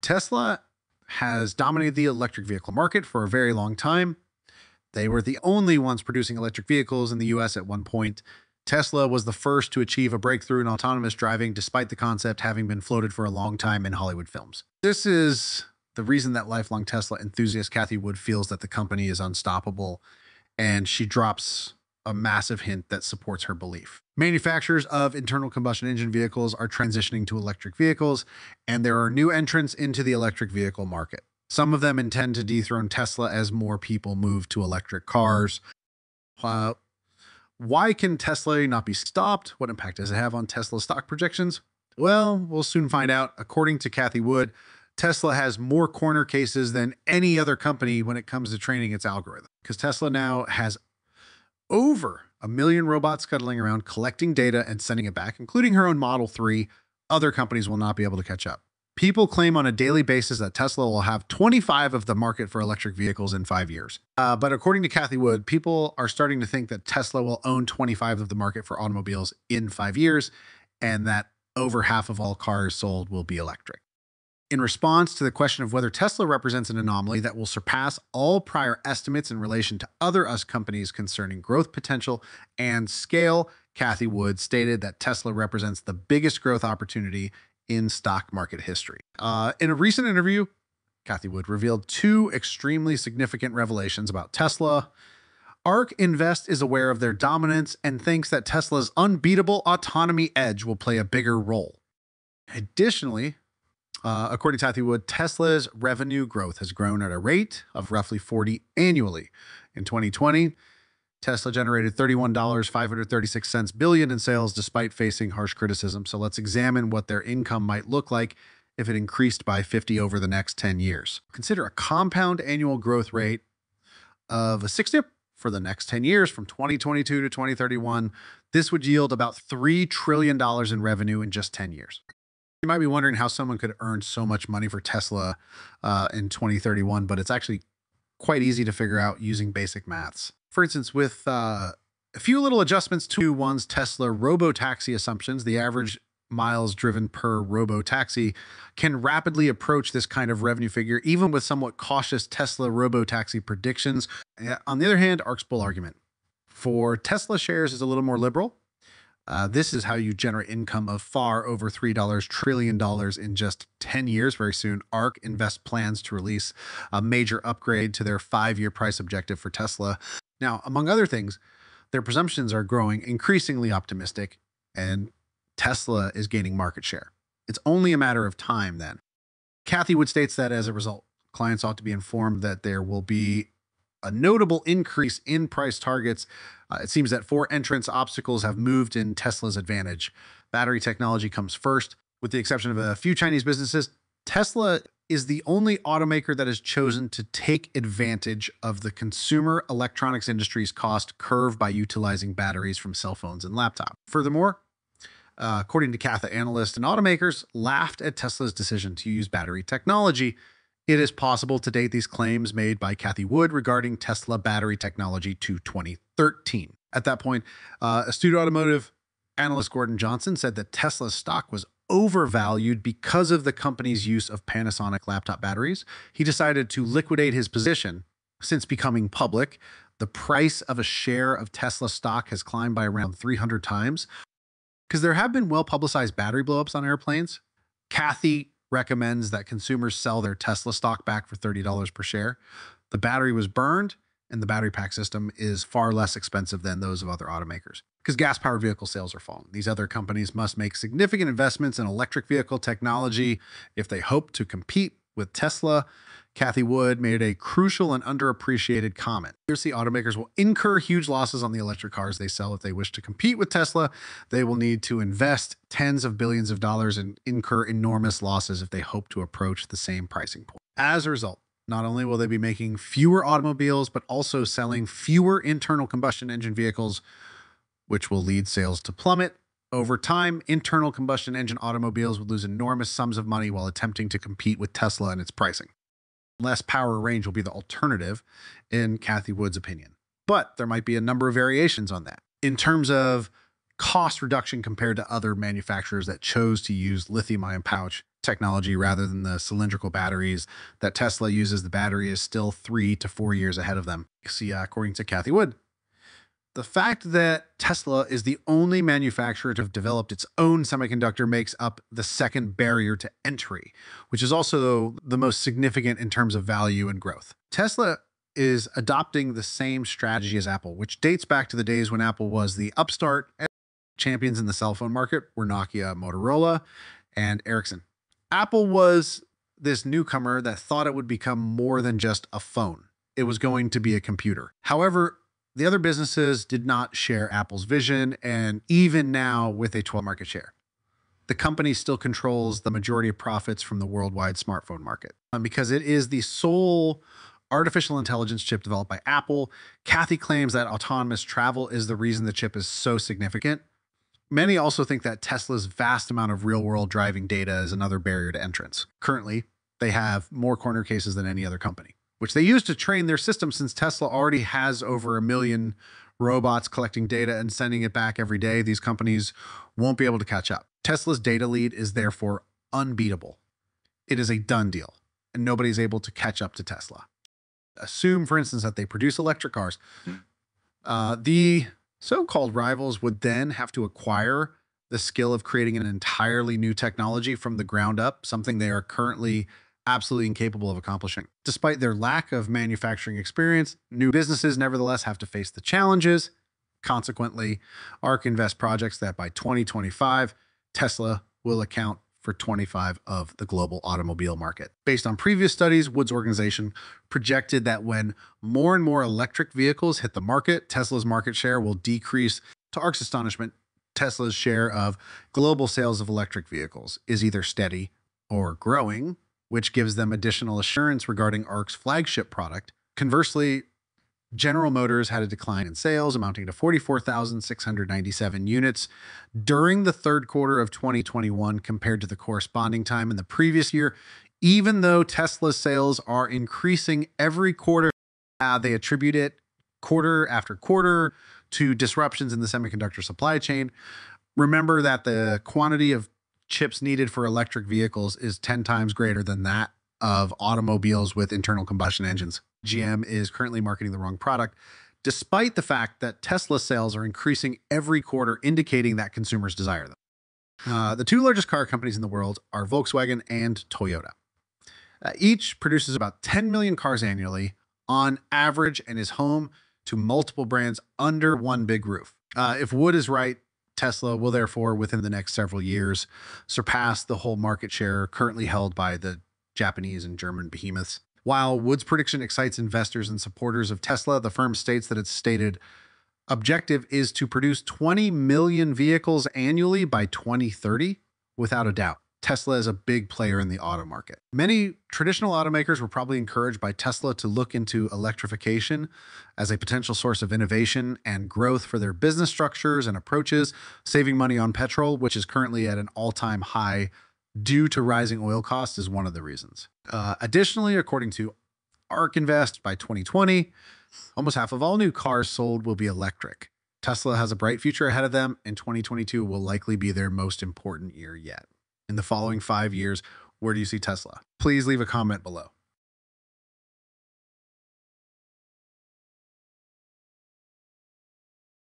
Tesla has dominated the electric vehicle market for a very long time. They were the only ones producing electric vehicles in the US at one point. Tesla was the first to achieve a breakthrough in autonomous driving, despite the concept having been floated for a long time in Hollywood films. This is the reason that lifelong Tesla enthusiast Cathie Wood feels that the company is unstoppable, and she drops a massive hint that supports her belief. Manufacturers of internal combustion engine vehicles are transitioning to electric vehicles, and there are new entrants into the electric vehicle market. Some of them intend to dethrone Tesla as more people move to electric cars. Why can Tesla not be stopped? What impact does it have on Tesla stock projections? Well, we'll soon find out. According to Cathie Wood, Tesla has more corner cases than any other company when it comes to training its algorithm, because Tesla now has over 1 million robots scuttling around, collecting data and sending it back, including her own Model 3. Other companies will not be able to catch up. People claim on a daily basis that Tesla will have 25 of the market for electric vehicles in 5 years. But according to Cathie Wood, people are starting to think that Tesla will own 25 of the market for automobiles in 5 years, and that over half of all cars sold will be electric. In response to the question of whether Tesla represents an anomaly that will surpass all prior estimates in relation to other US companies concerning growth potential and scale, Cathie Wood stated that Tesla represents the biggest growth opportunity in stock market history. In a recent interview, Cathie Wood revealed 2 extremely significant revelations about Tesla. ARK Invest is aware of their dominance and thinks that Tesla's unbeatable autonomy edge will play a bigger role. Additionally, according to Cathie Wood, Tesla's revenue growth has grown at a rate of roughly 40 annually. In 2020, Tesla generated $31.536 billion in sales despite facing harsh criticism. So let's examine what their income might look like if it increased by 50 over the next 10 years. Consider a compound annual growth rate of a 60 for the next 10 years from 2022 to 2031. This would yield about $3 trillion in revenue in just 10 years. You might be wondering how someone could earn so much money for Tesla in 2031, but it's actually quite easy to figure out using basic maths. For instance, with a few little adjustments to one's Tesla robo-taxi assumptions, the average miles driven per robo-taxi can rapidly approach this kind of revenue figure, even with somewhat cautious Tesla robo-taxi predictions. On the other hand, ARK's bull argument for Tesla shares is a little more liberal. This is how you generate income of far over $3 trillion in just 10 years. Very soon, ARK Invest plans to release a major upgrade to their 5-year price objective for Tesla. Now, among other things, their presumptions are growing increasingly optimistic, and Tesla is gaining market share. It's only a matter of time then. Cathie Wood states that as a result, clients ought to be informed that there will be a notable increase in price targets. It seems that 4 entrance obstacles have moved in Tesla's advantage. Battery technology comes first. With the exception of a few Chinese businesses, Tesla is the only automaker that has chosen to take advantage of the consumer electronics industry's cost curve by utilizing batteries from cell phones and laptops. Furthermore, according to Cathie, analysts and automakers laughed at Tesla's decision to use battery technology. It is possible to date these claims made by Cathie Wood regarding Tesla battery technology to 2013. At that point, astute automotive analyst Gordon Johnson said that Tesla's stock was overvalued because of the company's use of Panasonic laptop batteries. He decided to liquidate his position. Since becoming public, the price of a share of Tesla stock has climbed by around 300 times. Because there have been well-publicized battery blowups on airplanes, Cathie recommends that consumers sell their Tesla stock back for $30 per share. The battery was burned, and the battery pack system is far less expensive than those of other automakers. Because gas-powered vehicle sales are falling. These other companies must make significant investments in electric vehicle technology if they hope to compete with Tesla. Cathie Wood made a crucial and underappreciated comment. The automakers will incur huge losses on the electric cars they sell if they wish to compete with Tesla. They will need to invest tens of billions of dollars and incur enormous losses if they hope to approach the same pricing point. As a result, not only will they be making fewer automobiles, but also selling fewer internal combustion engine vehicles, which will lead sales to plummet. Over time, internal combustion engine automobiles would lose enormous sums of money while attempting to compete with Tesla and its pricing. Less power range will be the alternative, in Cathie Wood's opinion. But there might be a number of variations on that. In terms of cost reduction compared to other manufacturers that chose to use lithium-ion pouch, technology rather than the cylindrical batteries that Tesla uses. The battery is still 3 to 4 years ahead of them. See, according to Cathie Wood. The fact that Tesla is the only manufacturer to have developed its own semiconductor makes up the second barrier to entry, which is also the most significant in terms of value and growth. Tesla is adopting the same strategy as Apple, which dates back to the days when Apple was the upstart. Champions in the cell phone market were Nokia, Motorola, and Ericsson. Apple was this newcomer that thought it would become more than just a phone. It was going to be a computer. However, the other businesses did not share Apple's vision, and even now with a 12% market share, the company still controls the majority of profits from the worldwide smartphone market. Because it is the sole artificial intelligence chip developed by Apple, Cathie claims that autonomous travel is the reason the chip is so significant. Many also think that Tesla's vast amount of real-world driving data is another barrier to entrance. Currently, they have more corner cases than any other company, which they use to train their system, since Tesla already has over 1 million robots collecting data and sending it back every day. These companies won't be able to catch up. Tesla's data lead is therefore unbeatable. It is a done deal, and nobody's able to catch up to Tesla. Assume, for instance, that they produce electric cars. The so-called rivals would then have to acquire the skill of creating an entirely new technology from the ground up, something they are currently absolutely incapable of accomplishing. Despite their lack of manufacturing experience, new businesses nevertheless have to face the challenges. Consequently, ARK invests projects that by 2025, Tesla will account for 25% of the global automobile market. Based on previous studies, Wood's organization projected that when more and more electric vehicles hit the market, Tesla's market share will decrease. To ARK's astonishment, Tesla's share of global sales of electric vehicles is either steady or growing, which gives them additional assurance regarding ARK's flagship product. Conversely, General Motors had a decline in sales amounting to 44,697 units during the third quarter of 2021 compared to the corresponding time in the previous year. Even though Tesla's sales are increasing every quarter, they attribute it quarter after quarter to disruptions in the semiconductor supply chain. Remember that the quantity of chips needed for electric vehicles is 10 times greater than that of automobiles with internal combustion engines. GM is currently marketing the wrong product, despite the fact that Tesla sales are increasing every quarter, indicating that consumers desire them. The two largest car companies in the world are Volkswagen and Toyota. Each produces about 10 million cars annually on average and is home to multiple brands under one big roof. If Wood is right, Tesla will therefore, within the next several years, surpass the whole market share currently held by the Japanese and German behemoths. While Wood's prediction excites investors and supporters of Tesla, the firm states that its stated objective is to produce 20 million vehicles annually by 2030. Without a doubt, Tesla is a big player in the auto market. Many traditional automakers were probably encouraged by Tesla to look into electrification as a potential source of innovation and growth for their business structures and approaches. Saving money on petrol, which is currently at an all-time high due to rising oil costs, is one of the reasons. Additionally, according to ARK Invest, by 2020, almost half of all new cars sold will be electric. Tesla has a bright future ahead of them, and 2022 will likely be their most important year yet. In the following 5 years, where do you see Tesla? Please leave a comment below.